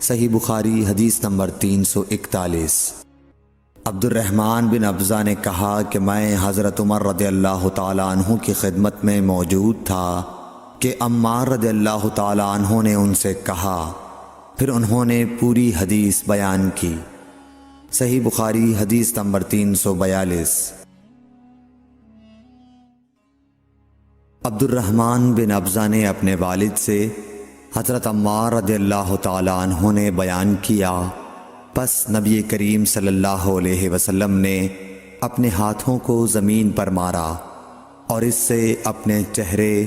صحیح بخاری حدیث نمبر 341۔ عبد الرحمن بن ابزہ نے کہا کہ میں حضرت عمر رضی اللہ تعالیٰ عنہ کی خدمت میں موجود تھا کہ عمار رضی اللہ تعالیٰ عنہ نے ان سے کہا، پھر انہوں نے پوری حدیث بیان کی۔ صحیح بخاری حدیث نمبر 342۔ عبد الرحمن بن ابزہ نے اپنے والد سے حضرت عمار رضی اللہ تعالیٰ عنہ نے بیان کیا، پس نبی کریم صلی اللہ علیہ وسلم نے اپنے ہاتھوں کو زمین پر مارا اور اس سے اپنے چہرے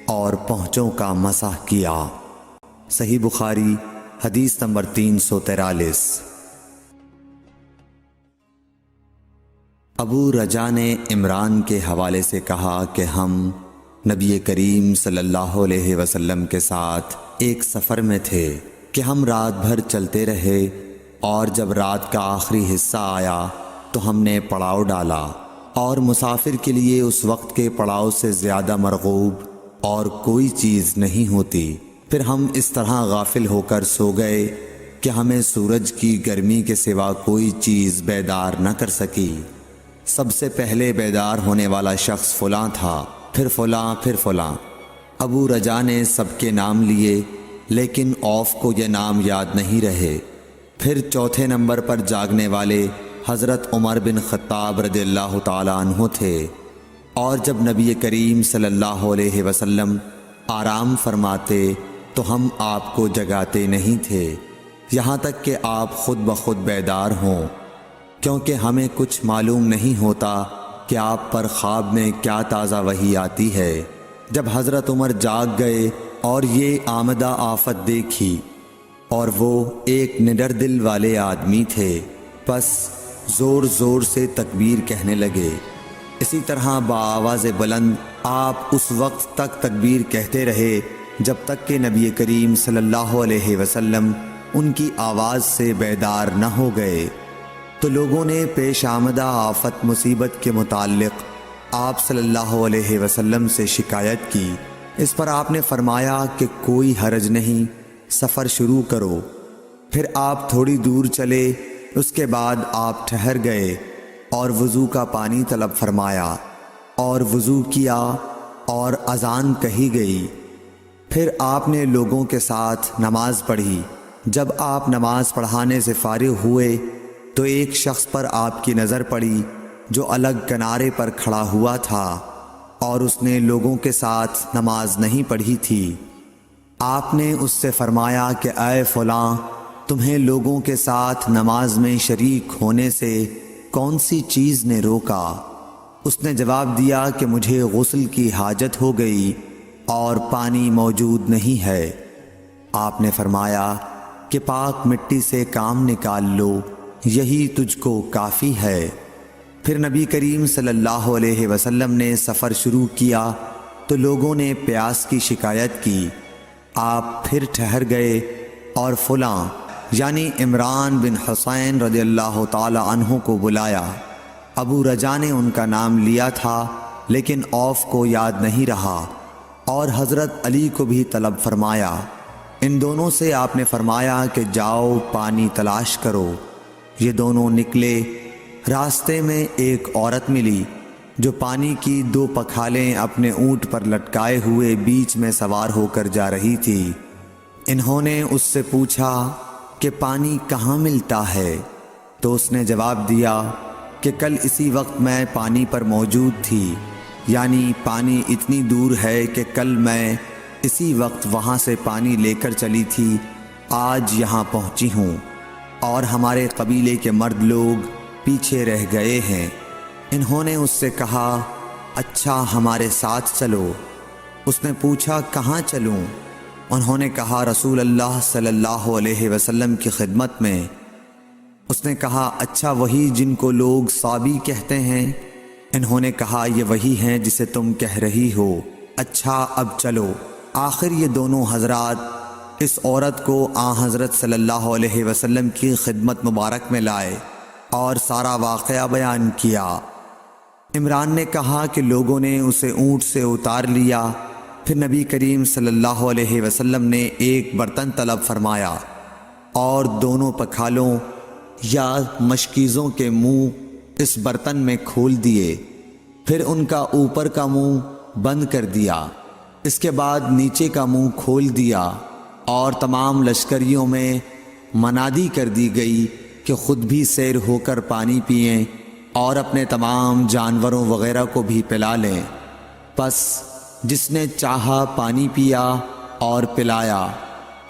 اور پونچھوں کا مسح کیا۔ صحیح بخاری حدیث نمبر 343۔ ابو رجا نے عمران کے حوالے سے کہا کہ ہم نبی کریم صلی اللہ علیہ وسلم کے ساتھ ایک سفر میں تھے کہ ہم رات بھر چلتے رہے، اور جب رات کا آخری حصہ آیا تو ہم نے پڑاؤ ڈالا، اور مسافر کے لیے اس وقت کے پڑاؤ سے زیادہ مرغوب اور کوئی چیز نہیں ہوتی۔ پھر ہم اس طرح غافل ہو کر سو گئے کہ ہمیں سورج کی گرمی کے سوا کوئی چیز بیدار نہ کر سکی۔ سب سے پہلے بیدار ہونے والا شخص فلاں تھا، پھر فلاں، پھر فلاں۔ ابو رجا نے سب کے نام لیے، لیکن اوف کو یہ نام یاد نہیں رہے۔ پھر چوتھے نمبر پر جاگنے والے حضرت عمر بن خطاب رضی اللہ تعالیٰ عنہ تھے، اور جب نبی کریم صلی اللہ علیہ وسلم آرام فرماتے تو ہم آپ کو جگاتے نہیں تھے، یہاں تک کہ آپ خود بخود بیدار ہوں، کیونکہ ہمیں کچھ معلوم نہیں ہوتا کہ آپ پر خواب میں کیا تازہ وحی آتی ہے۔ جب حضرت عمر جاگ گئے اور یہ آمدہ آفت دیکھی، اور وہ ایک نڈر دل والے آدمی تھے، پس زور زور سے تکبیر کہنے لگے۔ اسی طرح بآواز بلند آپ اس وقت تک تکبیر کہتے رہے جب تک کہ نبی کریم صلی اللہ علیہ وسلم ان کی آواز سے بیدار نہ ہو گئے۔ تو لوگوں نے پیش آمدہ آفت مصیبت کے متعلق آپ صلی اللہ علیہ وسلم سے شکایت کی۔ اس پر آپ نے فرمایا کہ کوئی حرج نہیں، سفر شروع کرو۔ پھر آپ تھوڑی دور چلے، اس کے بعد آپ ٹھہر گئے اور وضو کا پانی طلب فرمایا، اور وضو کیا اور اذان کہی گئی۔ پھر آپ نے لوگوں کے ساتھ نماز پڑھی۔ جب آپ نماز پڑھانے سے فارغ ہوئے تو ایک شخص پر آپ کی نظر پڑی جو الگ کنارے پر کھڑا ہوا تھا، اور اس نے لوگوں کے ساتھ نماز نہیں پڑھی تھی۔ آپ نے اس سے فرمایا کہ اے فلاں، تمہیں لوگوں کے ساتھ نماز میں شریک ہونے سے کون سی چیز نے روکا؟ اس نے جواب دیا کہ مجھے غسل کی حاجت ہو گئی اور پانی موجود نہیں ہے۔ آپ نے فرمایا کہ پاک مٹی سے کام نکال لو، یہی تجھ کو کافی ہے۔ پھر نبی کریم صلی اللہ علیہ وسلم نے سفر شروع کیا تو لوگوں نے پیاس کی شکایت کی۔ آپ پھر ٹھہر گئے اور فلاں یعنی عمران بن حسین رضی اللہ تعالی عنہ کو بلایا۔ ابو رجا نے ان کا نام لیا تھا لیکن اوف کو یاد نہیں رہا، اور حضرت علی کو بھی طلب فرمایا۔ ان دونوں سے آپ نے فرمایا کہ جاؤ پانی تلاش کرو۔ یہ دونوں نکلے۔ راستے میں ایک عورت ملی جو پانی کی 2 پکھالیں اپنے اونٹ پر لٹکائے ہوئے بیچ میں سوار ہو کر جا رہی تھی۔ انہوں نے اس سے پوچھا کہ پانی کہاں ملتا ہے؟ تو اس نے جواب دیا کہ کل اسی وقت میں پانی پر موجود تھی، یعنی پانی اتنی دور ہے کہ کل میں اسی وقت وہاں سے پانی لے کر چلی تھی، آج یہاں پہنچی ہوں، اور ہمارے قبیلے کے مرد لوگ پیچھے رہ گئے ہیں۔ انہوں نے اس سے کہا اچھا ہمارے ساتھ چلو۔ اس نے پوچھا کہاں چلوں؟ انہوں نے کہا رسول اللہ صلی اللہ علیہ وسلم کی خدمت میں۔ اس نے کہا اچھا وہی جن کو لوگ صابی کہتے ہیں؟ انہوں نے کہا یہ وہی ہیں جسے تم کہہ رہی ہو۔ اچھا اب چلو۔ آخر یہ دونوں حضرات اس عورت کو حضرت صلی اللہ علیہ وسلم کی خدمت مبارک میں لائے اور سارا واقعہ بیان کیا۔ عمران نے کہا کہ لوگوں نے اسے اونٹ سے اتار لیا۔ پھر نبی کریم صلی اللہ علیہ وسلم نے ایک برتن طلب فرمایا، اور دونوں پکھالوں یا مشکیزوں کے منہ اس برتن میں کھول دیے، پھر ان کا اوپر کا منہ بند کر دیا، اس کے بعد نیچے کا منہ کھول دیا، اور تمام لشکریوں میں منادی کر دی گئی کہ خود بھی سیر ہو کر پانی پئیں اور اپنے تمام جانوروں وغیرہ کو بھی پلا لیں۔ پس جس نے چاہا پانی پیا اور پلایا،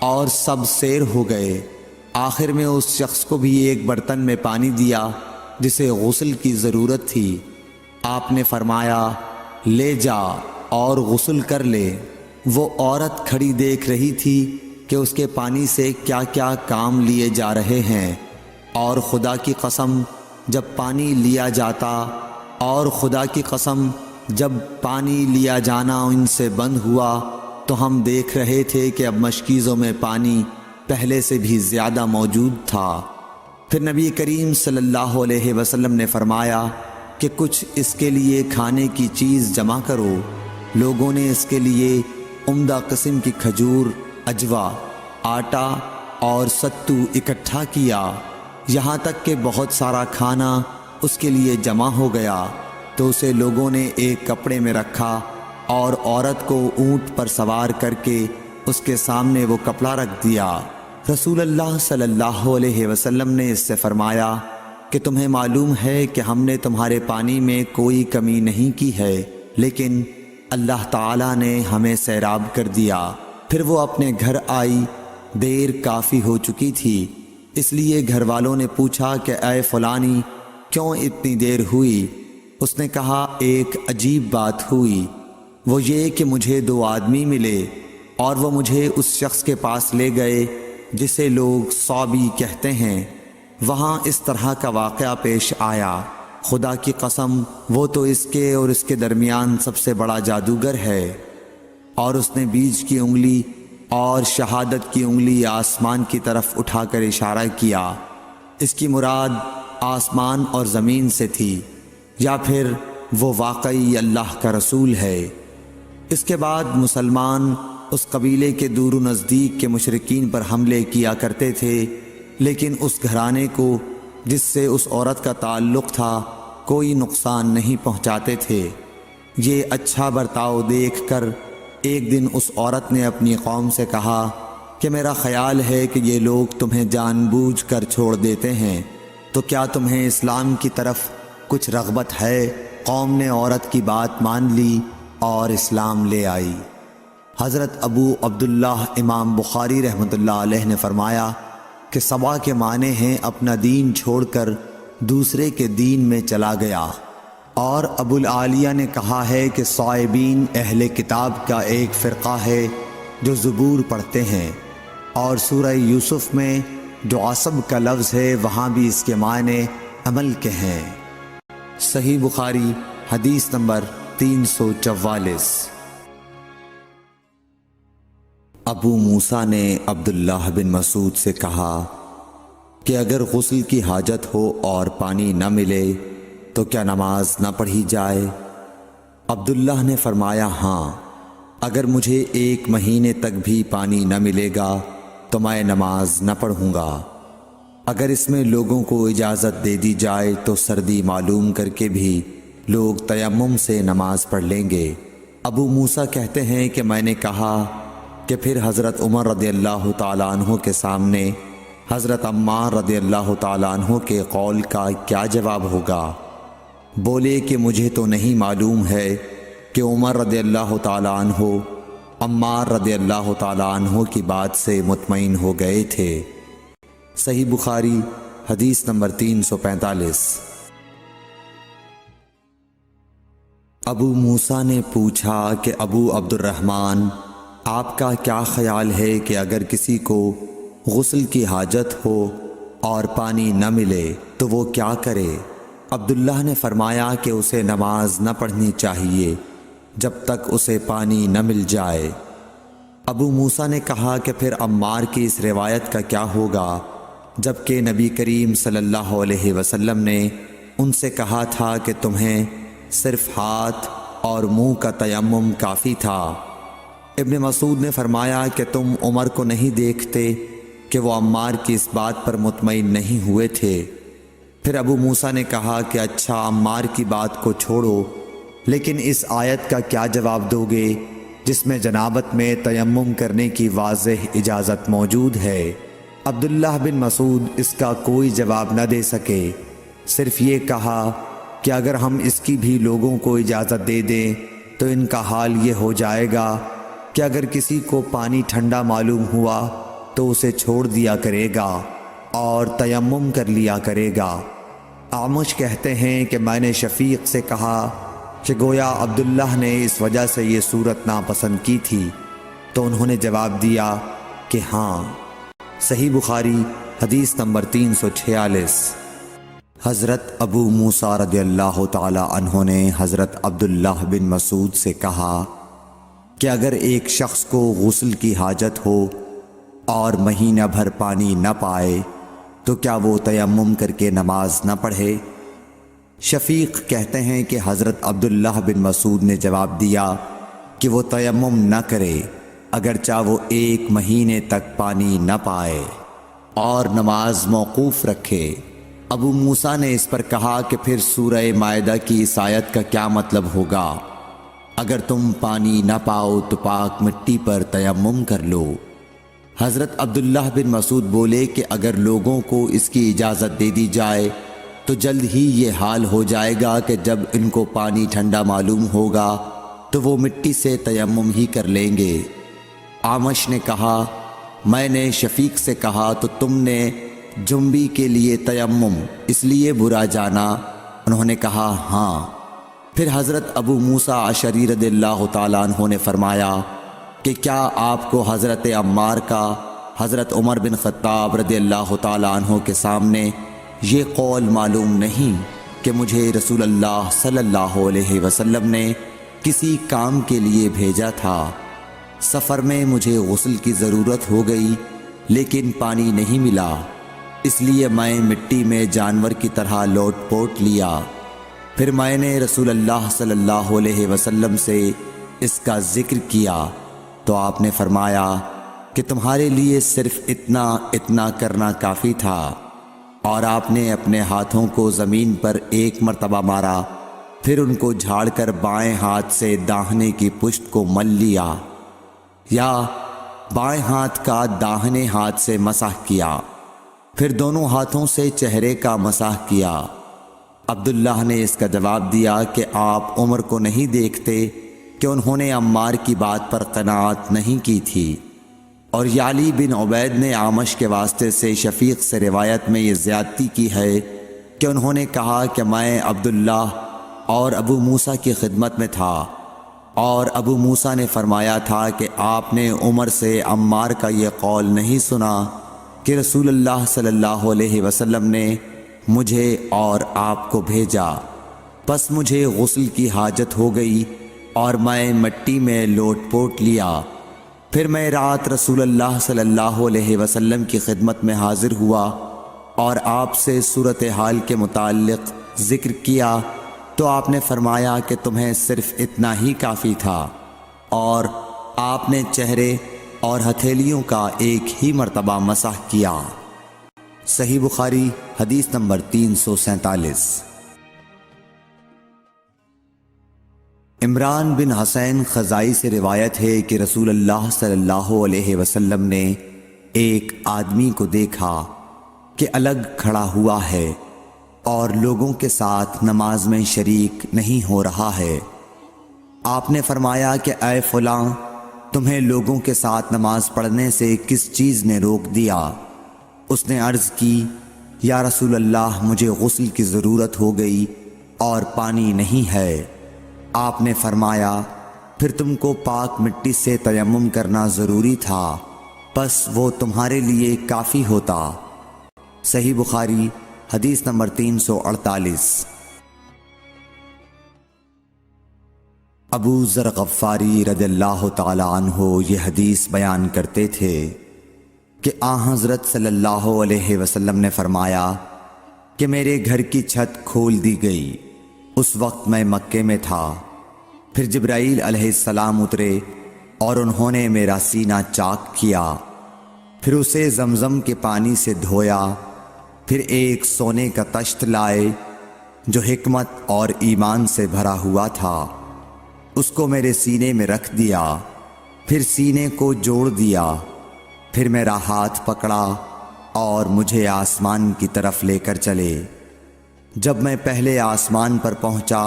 اور سب سیر ہو گئے۔ آخر میں اس شخص کو بھی ایک برتن میں پانی دیا جسے غسل کی ضرورت تھی۔ آپ نے فرمایا، لے جا اور غسل کر لے۔ وہ عورت کھڑی دیکھ رہی تھی کہ اس کے پانی سے کیا کیا کام لیے جا رہے ہیں، اور خدا کی قسم جب پانی لیا جاتا اور خدا کی قسم جب پانی لیا جانا ان سے بند ہوا تو ہم دیکھ رہے تھے کہ اب مشکیزوں میں پانی پہلے سے بھی زیادہ موجود تھا۔ پھر نبی کریم صلی اللہ علیہ وسلم نے فرمایا کہ کچھ اس کے لیے کھانے کی چیز جمع کرو۔ لوگوں نے اس کے لیے عمدہ قسم کی کھجور، اجوا، آٹا اور ستو اکٹھا کیا، یہاں تک کہ بہت سارا کھانا اس کے لیے جمع ہو گیا، تو اسے لوگوں نے ایک کپڑے میں رکھا اور عورت کو اونٹ پر سوار کر کے اس کے سامنے وہ کپڑا رکھ دیا۔ رسول اللہ صلی اللہ علیہ وسلم نے اس سے فرمایا کہ تمہیں معلوم ہے کہ ہم نے تمہارے پانی میں کوئی کمی نہیں کی ہے، لیکن اللہ تعالیٰ نے ہمیں سیراب کر دیا۔ پھر وہ اپنے گھر آئی، دیر کافی ہو چکی تھی، اس لیے گھر والوں نے پوچھا کہ اے فلانی کیوں اتنی دیر ہوئی؟ اس نے کہا، ایک عجیب بات ہوئی، وہ یہ کہ مجھے 2 آدمی ملے اور وہ مجھے اس شخص کے پاس لے گئے جسے لوگ صابی کہتے ہیں۔ وہاں اس طرح کا واقعہ پیش آیا، خدا کی قسم وہ تو اس کے اور اس کے درمیان سب سے بڑا جادوگر ہے۔ اور اس نے بیچ کی انگلی اور شہادت کی انگلی آسمان کی طرف اٹھا کر اشارہ کیا۔ اس کی مراد آسمان اور زمین سے تھی، یا پھر وہ واقعی اللہ کا رسول ہے۔ اس کے بعد مسلمان اس قبیلے کے دور و نزدیک کے مشرکین پر حملے کیا کرتے تھے، لیکن اس گھرانے کو جس سے اس عورت کا تعلق تھا کوئی نقصان نہیں پہنچاتے تھے۔ یہ اچھا برتاؤ دیکھ کر ایک دن اس عورت نے اپنی قوم سے کہا کہ میرا خیال ہے کہ یہ لوگ تمہیں جان بوجھ کر چھوڑ دیتے ہیں، تو کیا تمہیں اسلام کی طرف کچھ رغبت ہے؟ قوم نے عورت کی بات مان لی اور اسلام لے آئی۔ حضرت ابو عبداللہ امام بخاری رحمۃ اللہ علیہ نے فرمایا کہ سبا کے معنی ہیں اپنا دین چھوڑ کر دوسرے کے دین میں چلا گیا، اور ابو العالیہ نے کہا ہے کہ صائبین اہل کتاب کا ایک فرقہ ہے جو زبور پڑھتے ہیں، اور سورہ یوسف میں جو عصب کا لفظ ہے وہاں بھی اس کے معنی عمل کے ہیں۔ صحیح بخاری حدیث نمبر 344۔ ابو موسیٰ نے عبداللہ بن مسعود سے کہا کہ اگر غسل کی حاجت ہو اور پانی نہ ملے تو کیا نماز نہ پڑھی جائے؟ عبداللہ نے فرمایا، ہاں، اگر مجھے 1 مہینے تک بھی پانی نہ ملے گا تو میں نماز نہ پڑھوں گا۔ اگر اس میں لوگوں کو اجازت دے دی جائے تو سردی معلوم کر کے بھی لوگ تیمم سے نماز پڑھ لیں گے۔ ابو موسیٰ کہتے ہیں کہ میں نے کہا کہ پھر حضرت عمر رضی اللہ تعالیٰ عنہ کے سامنے حضرت عمار رضی اللہ تعالیٰ عنہ کے قول کا کیا جواب ہوگا؟ بولے کہ مجھے تو نہیں معلوم ہے کہ عمر رضی اللہ تعالیٰ عنہ عمار رضی اللہ تعالیٰ عنہ کی بات سے مطمئن ہو گئے تھے۔ صحیح بخاری حدیث نمبر 345۔ ابو موسیٰ نے پوچھا کہ ابو عبد الرحمن، آپ کا کیا خیال ہے کہ اگر کسی کو غسل کی حاجت ہو اور پانی نہ ملے تو وہ کیا کرے؟ عبداللہ نے فرمایا کہ اسے نماز نہ پڑھنی چاہیے جب تک اسے پانی نہ مل جائے۔ ابو موسیٰ نے کہا کہ پھر عمار کی اس روایت کا کیا ہوگا جبکہ نبی کریم صلی اللہ علیہ وسلم نے ان سے کہا تھا کہ تمہیں صرف ہاتھ اور منہ کا تیمم کافی تھا۔ ابن مسعود نے فرمایا کہ تم عمر کو نہیں دیکھتے کہ وہ عمار کی اس بات پر مطمئن نہیں ہوئے تھے۔ پھر ابو موسیٰ نے کہا کہ اچھا عمار کی بات کو چھوڑو، لیکن اس آیت کا کیا جواب دو گے جس میں جنابت میں تیمم کرنے کی واضح اجازت موجود ہے؟ عبداللہ بن مسعود اس کا کوئی جواب نہ دے سکے، صرف یہ کہا کہ اگر ہم اس کی بھی لوگوں کو اجازت دے دیں تو ان کا حال یہ ہو جائے گا کہ اگر کسی کو پانی ٹھنڈا معلوم ہوا تو اسے چھوڑ دیا کرے گا اور تیمم کر لیا کرے گا۔ اعمش کہتے ہیں کہ میں نے شفیق سے کہا کہ گویا عبداللہ نے اس وجہ سے یہ صورت ناپسند کی تھی، تو انہوں نے جواب دیا کہ ہاں۔ صحیح بخاری حدیث نمبر 346۔ حضرت ابو موسیٰ رضی اللہ تعالی عنہ نے حضرت عبداللہ بن مسعود سے کہا کہ اگر ایک شخص کو غسل کی حاجت ہو اور مہینہ بھر پانی نہ پائے تو کیا وہ تیمم کر کے نماز نہ پڑھے؟ شفیق کہتے ہیں کہ حضرت عبداللہ بن مسعود نے جواب دیا کہ وہ تیمم نہ کرے اگرچہ وہ 1 مہینے تک پانی نہ پائے اور نماز موقوف رکھے۔ ابو موسیٰ نے اس پر کہا کہ پھر سورہ مائدہ کی اس آیت کا کیا مطلب ہوگا؟ اگر تم پانی نہ پاؤ تو پاک مٹی پر تیمم کر لو۔ حضرت عبداللہ بن مسعود بولے کہ اگر لوگوں کو اس کی اجازت دے دی جائے تو جلد ہی یہ حال ہو جائے گا کہ جب ان کو پانی ٹھنڈا معلوم ہوگا تو وہ مٹی سے تیمم ہی کر لیں گے۔ اعمش نے کہا میں نے شفیق سے کہا تو تم نے جنبی کے لیے تیمم اس لیے برا جانا؟ انہوں نے کہا ہاں۔ پھر حضرت ابو موسیٰ اشعری رضی اللہ تعالیٰ عنہ نے فرمایا کہ کیا آپ کو حضرت عمار کا حضرت عمر بن خطاب رضی اللہ تعالیٰ عنہ کے سامنے یہ قول معلوم نہیں کہ مجھے رسول اللہ صلی اللہ علیہ وسلم نے کسی کام کے لیے بھیجا تھا، سفر میں مجھے غسل کی ضرورت ہو گئی لیکن پانی نہیں ملا، اس لیے میں مٹی میں جانور کی طرح لوٹ پوٹ لیا۔ پھر میں نے رسول اللہ صلی اللہ علیہ وسلم سے اس کا ذکر کیا تو آپ نے فرمایا کہ تمہارے لیے صرف اتنا کرنا کافی تھا، اور آپ نے اپنے ہاتھوں کو زمین پر 1 مرتبہ مارا، پھر ان کو جھاڑ کر بائیں ہاتھ سے داہنے کی پشت کو مل لیا، یا بائیں ہاتھ کا داہنے ہاتھ سے مسح کیا، پھر دونوں ہاتھوں سے چہرے کا مسح کیا۔ عبداللہ نے اس کا جواب دیا کہ آپ عمر کو نہیں دیکھتے کہ انہوں نے عمار کی بات پر قناعت نہیں کی تھی؟ اور یعلی بن عبید نے اعمش کے واسطے سے شفیق سے روایت میں یہ زیادتی کی ہے کہ انہوں نے کہا کہ میں عبداللہ اور ابو موسیٰ کی خدمت میں تھا، اور ابو موسیٰ نے فرمایا تھا کہ آپ نے عمر سے عمار کا یہ قول نہیں سنا کہ رسول اللہ صلی اللہ علیہ وسلم نے مجھے اور آپ کو بھیجا، پس مجھے غسل کی حاجت ہو گئی اور میں مٹی میں لوٹ پوٹ لیا، پھر میں رات رسول اللہ صلی اللہ علیہ وسلم کی خدمت میں حاضر ہوا اور آپ سے صورتحال کے متعلق ذکر کیا تو آپ نے فرمایا کہ تمہیں صرف اتنا ہی کافی تھا، اور آپ نے چہرے اور ہتھیلیوں کا 1 ہی مرتبہ مسح کیا۔ صحیح بخاری حدیث نمبر 347۔ عمران بن حسین خزائی سے روایت ہے کہ رسول اللہ صلی اللہ علیہ وسلم نے ایک آدمی کو دیکھا کہ الگ کھڑا ہوا ہے اور لوگوں کے ساتھ نماز میں شریک نہیں ہو رہا ہے۔ آپ نے فرمایا کہ اے فلاں، تمہیں لوگوں کے ساتھ نماز پڑھنے سے کس چیز نے روک دیا؟ اس نے عرض کی یا رسول اللہ، مجھے غسل کی ضرورت ہو گئی اور پانی نہیں ہے۔ آپ نے فرمایا پھر تم کو پاک مٹی سے تیمم کرنا ضروری تھا، پس وہ تمہارے لیے کافی ہوتا۔ صحیح بخاری حدیث نمبر 348۔ ابو ذر غفاری رضی اللہ تعالی عنہ یہ حدیث بیان کرتے تھے کہ حضرت صلی اللہ علیہ وسلم نے فرمایا کہ میرے گھر کی چھت کھول دی گئی، اس وقت میں مکے میں تھا، پھر جبرائیل علیہ السلام اترے اور انہوں نے میرا سینہ چاک کیا، پھر اسے زمزم کے پانی سے دھویا، پھر ایک سونے کا تشت لائے جو حکمت اور ایمان سے بھرا ہوا تھا، اس کو میرے سینے میں رکھ دیا، پھر سینے کو جوڑ دیا، پھر میرا ہاتھ پکڑا اور مجھے آسمان کی طرف لے کر چلے۔ جب میں پہلے آسمان پر پہنچا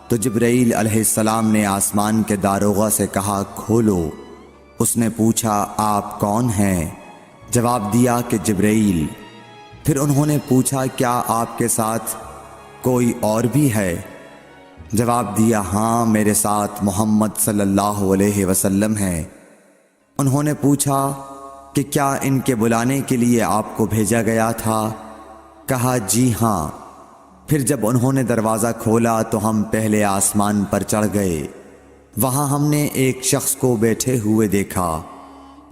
تو جبرائیل علیہ السلام نے آسمان کے داروغہ سے کہا کھولو۔ اس نے پوچھا آپ کون ہیں؟ جواب دیا کہ جبرائیل۔ پھر انہوں نے پوچھا کیا آپ کے ساتھ کوئی اور بھی ہے؟ جواب دیا ہاں، میرے ساتھ محمد صلی اللہ علیہ وسلم ہیں۔ انہوں نے پوچھا کہ کیا ان کے بلانے کے لیے آپ کو بھیجا گیا تھا؟ کہا جی ہاں۔ پھر جب انہوں نے دروازہ کھولا تو ہم پہلے آسمان پر چڑھ گئے۔ وہاں ہم نے ایک شخص کو بیٹھے ہوئے دیکھا۔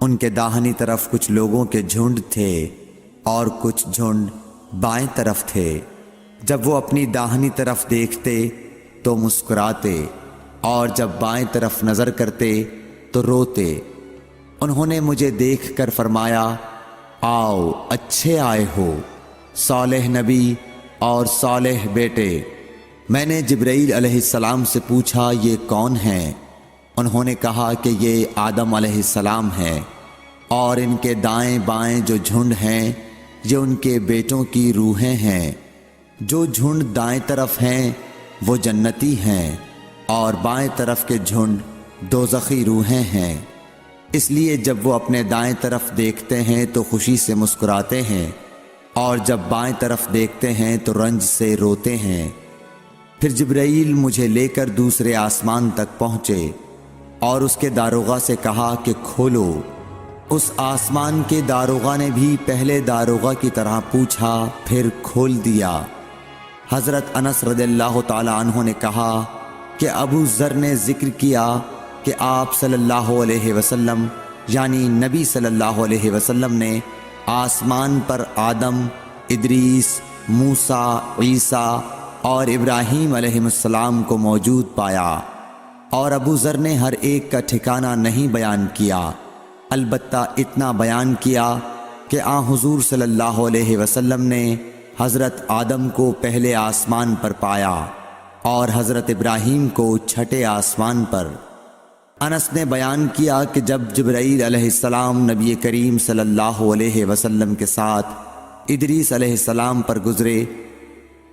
ان کے داہنی طرف کچھ لوگوں کے جھنڈ تھے اور کچھ جھنڈ بائیں طرف تھے۔ جب وہ اپنی داہنی طرف دیکھتے تو مسکراتے اور جب بائیں طرف نظر کرتے تو روتے۔ انہوں نے مجھے دیکھ کر فرمایا آؤ اچھے آئے ہو، صالح نبی اور صالح بیٹے۔ میں نے جبرائیل علیہ السلام سے پوچھا یہ کون ہیں؟ انہوں نے کہا کہ یہ آدم علیہ السلام ہیں، اور ان کے دائیں بائیں جو جھنڈ ہیں یہ ان کے بیٹوں کی روحیں ہیں۔ جو جھنڈ دائیں طرف ہیں وہ جنتی ہیں، اور بائیں طرف کے جھنڈ دوزخی روحیں ہیں۔ اس لیے جب وہ اپنے دائیں طرف دیکھتے ہیں تو خوشی سے مسکراتے ہیں، اور جب بائیں طرف دیکھتے ہیں تو رنج سے روتے ہیں۔ پھر جبرائیل مجھے لے کر دوسرے آسمان تک پہنچے اور اس کے داروغہ سے کہا کہ کھولو۔ اس آسمان کے داروغہ نے بھی پہلے داروغہ کی طرح پوچھا، پھر کھول دیا۔ حضرت انس رضی اللہ تعالی عنہ نے کہا کہ ابو ذر نے ذکر کیا کہ آپ صلی اللہ علیہ وسلم یعنی نبی صلی اللہ علیہ وسلم نے آسمان پر آدم، ادریس، موسیٰ، عیسیٰ اور ابراہیم علیہ السلام کو موجود پایا، اور ابو ذر نے ہر ایک کا ٹھکانہ نہیں بیان کیا، البتہ اتنا بیان کیا کہ حضور صلی اللہ علیہ وسلم نے حضرت آدم کو پہلے آسمان پر پایا اور حضرت ابراہیم کو چھٹے آسمان پر۔ انس نے بیان کیا کہ جب جبرائیل علیہ السلام نبی کریم صلی اللہ علیہ وسلم کے ساتھ ادریس علیہ السلام پر گزرے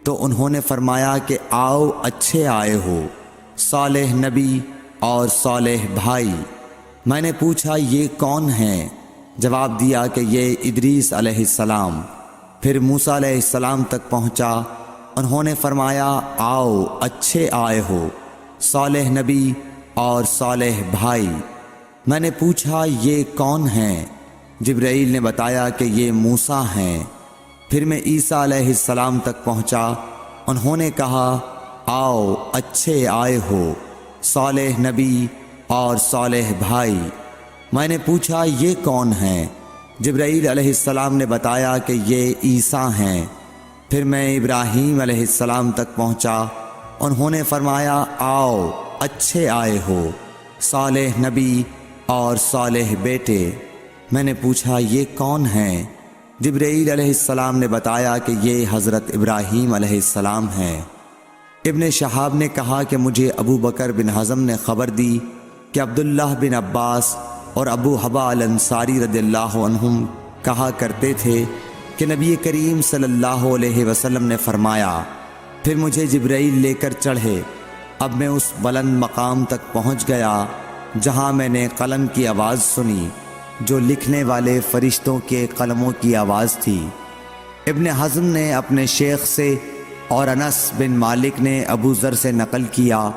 تو انہوں نے فرمایا کہ آؤ اچھے آئے ہو، صالح نبی اور صالح بھائی۔ میں نے پوچھا یہ کون ہیں؟ جواب دیا کہ یہ ادریس علیہ السلام۔ پھر موسیٰ علیہ السلام تک پہنچا۔ انہوں نے فرمایا آؤ اچھے آئے ہو، صالح نبی اور صالح بھائی۔ میں نے پوچھا یہ کون ہیں؟ جبرائیل نے بتایا کہ یہ موسیٰ ہیں۔ پھر میں عیسیٰ علیہ السلام تک پہنچا۔ انہوں نے کہا آؤ اچھے آئے ہو، صالح نبی اور صالح بھائی۔ میں نے پوچھا یہ کون ہیں؟ جبرائیل علیہ السلام نے بتایا کہ یہ عیسیٰ ہیں۔ پھر میں ابراہیم علیہ السلام تک پہنچا۔ انہوں نے فرمایا آؤ اچھے آئے ہو، صالح نبی اور صالح بیٹے۔ میں نے پوچھا یہ کون ہیں؟ جبرائیل علیہ السلام نے بتایا کہ یہ حضرت ابراہیم علیہ السلام ہیں۔ ابن شہاب نے کہا کہ مجھے ابو بکر بن حزم نے خبر دی کہ عبداللہ بن عباس اور ابو حبا الانصاری رضی اللہ عنہم کہا کرتے تھے کہ نبی کریم صلی اللہ علیہ وسلم نے فرمایا، پھر مجھے جبرائیل لے کر چڑھے۔ اب میں اس بلند مقام تک پہنچ گیا جہاں میں نے قلم کی آواز سنی جو لکھنے والے فرشتوں کے قلموں کی آواز تھی۔ ابن حزم نے اپنے شیخ سے اور انس بن مالک نے ابو ذر سے نقل کیا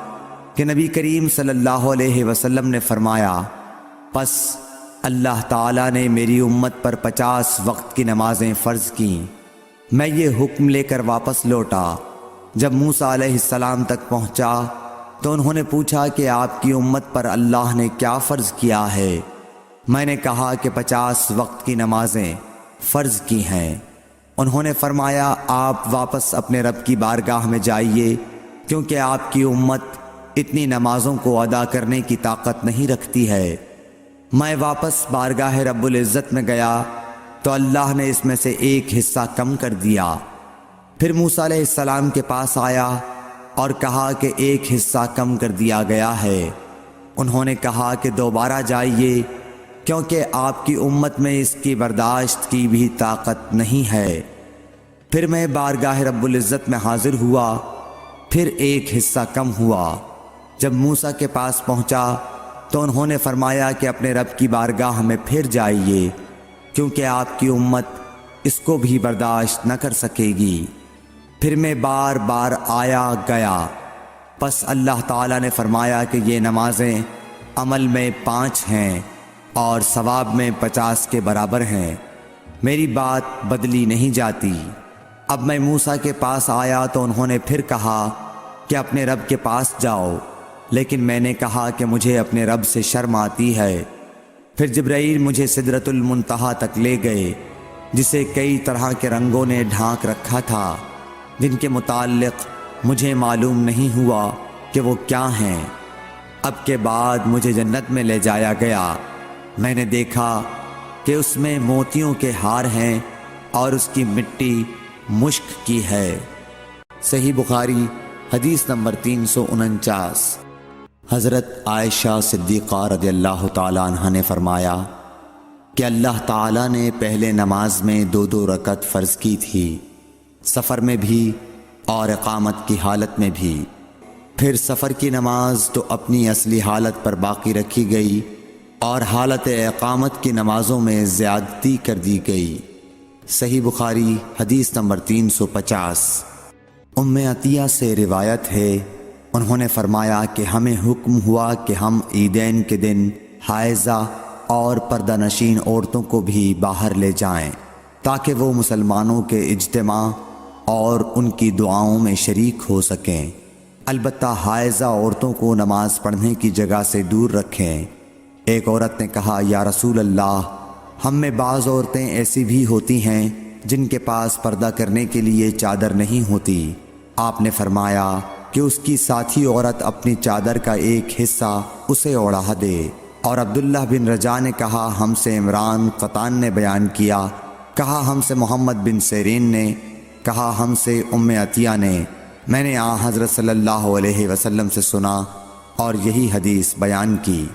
کہ نبی کریم صلی اللہ علیہ وسلم نے فرمایا، پس اللہ تعالیٰ نے میری امت پر 50 وقت کی نمازیں فرض کیں۔ میں یہ حکم لے کر واپس لوٹا۔ جب موسیٰ علیہ السلام تک پہنچا تو انہوں نے پوچھا کہ آپ کی امت پر اللہ نے کیا فرض کیا ہے؟ میں نے کہا کہ 50 وقت کی نمازیں فرض کی ہیں۔ انہوں نے فرمایا آپ واپس اپنے رب کی بارگاہ میں جائیے، کیونکہ آپ کی امت اتنی نمازوں کو ادا کرنے کی طاقت نہیں رکھتی ہے۔ میں واپس بارگاہ رب العزت میں گیا تو اللہ نے اس میں سے ایک حصہ کم کر دیا۔ پھر موسیٰ علیہ السلام کے پاس آیا اور کہا کہ ایک حصہ کم کر دیا گیا ہے۔ انہوں نے کہا کہ دوبارہ جائیے، کیونکہ آپ کی امت میں اس کی برداشت کی بھی طاقت نہیں ہے۔ پھر میں بارگاہ رب العزت میں حاضر ہوا، پھر ایک حصہ کم ہوا۔ جب موسیٰ کے پاس پہنچا تو انہوں نے فرمایا کہ اپنے رب کی بارگاہ میں پھر جائیے، کیونکہ آپ کی امت اس کو بھی برداشت نہ کر سکے گی۔ پھر میں بار بار آیا گیا، پس اللہ تعالیٰ نے فرمایا کہ یہ نمازیں عمل میں 5 ہیں اور ثواب میں 50 کے برابر ہیں، میری بات بدلی نہیں جاتی۔ اب میں موسیٰ کے پاس آیا تو انہوں نے پھر کہا کہ اپنے رب کے پاس جاؤ، لیکن میں نے کہا کہ مجھے اپنے رب سے شرم آتی ہے۔ پھر جبرائیل مجھے سدرۃ المنتہا تک لے گئے، جسے کئی طرح کے رنگوں نے ڈھانک رکھا تھا، جن کے متعلق مجھے معلوم نہیں ہوا کہ وہ کیا ہیں۔ اب کے بعد مجھے جنت میں لے جایا گیا۔ میں نے دیکھا کہ اس میں موتیوں کے ہار ہیں اور اس کی مٹی مشک کی ہے۔ صحیح بخاری حدیث نمبر 349۔ حضرت عائشہ صدیقہ رضی اللہ تعالیٰ عنہ نے فرمایا کہ اللہ تعالیٰ نے پہلے نماز میں 2 رکعت فرض کی تھی، سفر میں بھی اور اقامت کی حالت میں بھی۔ پھر سفر کی نماز تو اپنی اصلی حالت پر باقی رکھی گئی اور حالت اقامت کی نمازوں میں زیادتی کر دی گئی۔ صحیح بخاری حدیث نمبر 350۔ ام عطیہ سے روایت ہے، انہوں نے فرمایا کہ ہمیں حکم ہوا کہ ہم عیدین کے دن حائضہ اور پردہ نشین عورتوں کو بھی باہر لے جائیں تاکہ وہ مسلمانوں کے اجتماع اور ان کی دعاؤں میں شریک ہو سکیں۔ البتہ حائضہ عورتوں کو نماز پڑھنے کی جگہ سے دور رکھیں۔ ایک عورت نے کہا، یا رسول اللہ، ہم میں بعض عورتیں ایسی بھی ہوتی ہیں جن کے پاس پردہ کرنے کے لیے چادر نہیں ہوتی۔ آپ نے فرمایا کہ اس کی ساتھی عورت اپنی چادر کا ایک حصہ اسے اوڑھا دے۔ اور عبداللہ بن رجاء نے کہا، ہم سے عمران قطان نے بیان کیا، کہا ہم سے محمد بن سیرین نے، کہا ہم سے ام عطیہ نے، میں نے حضرت صلی اللہ علیہ وسلم سے سنا اور یہی حدیث بیان کی۔